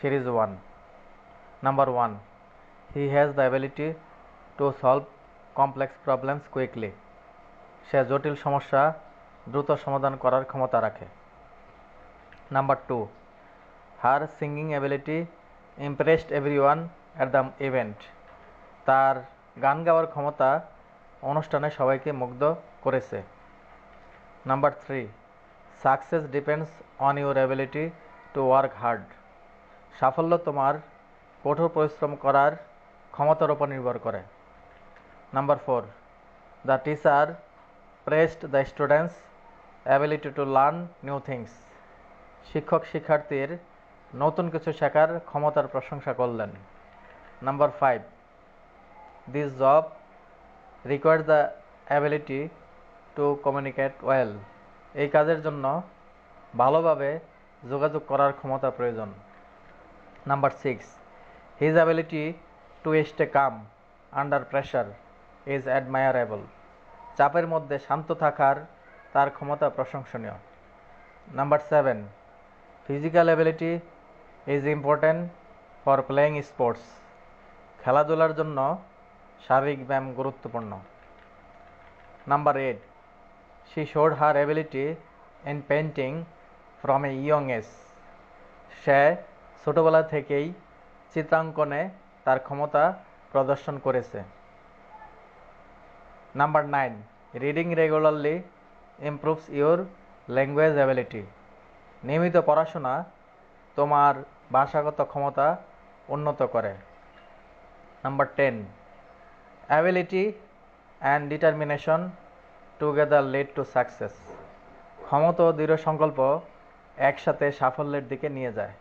Series 1. Number 1. He has the ability to solve complex problems quickly. সে জটিল সমস্যা দ্রুত সমাধান করার ক্ষমতা রাখে। Number 2. Her singing ability impressed everyone at the event. তার গান গাওয়ার ক্ষমতা অনুষ্ঠানে সবাইকে মুগ্ধ করেছে। Number 3. Success depends on your ability to work hard. সাফল্য তোমার কঠোর পরিশ্রম করার ক্ষমতার উপর নির্ভর করে। Number 4. The teacher praised the students' ability to learn new things. শিক্ষক শিক্ষার্থীর নতুন কিছু শেখার ক্ষমতার প্রশংসা করলেন। Number 5. This job requires the ability to communicate well. এই কাজের জন্য ভালোভাবে যোগাযোগ করার ক্ষমতা প্রয়োজন। Number 6. His ability to stay calm under pressure is admirable. চাপের মধ্যে শান্ত থাকার তার ক্ষমতা প্রশংসনীয়। Number 7. Physical ability is important for playing sports. খেলাধুলার জন্য শারীরিক ব্যায়াম গুরুত্বপূর্ণ। Number 8. She showed her ability in painting from a young age. সে ছোটবেলা থেকেই চিত্রাঙ্কনে তার ক্ষমতা প্রদর্শন করেছে। Number 9. Reading regularly improves your language ability. নিয়মিত পড়াশোনা তোমার ভাষাগত ক্ষমতা উন্নত করে। Number 10. Ability and determination together lead to success. ক্ষমতা ও দৃঢ় সংকল্প একসাথে সাফল্যের দিকে নিয়ে যায়।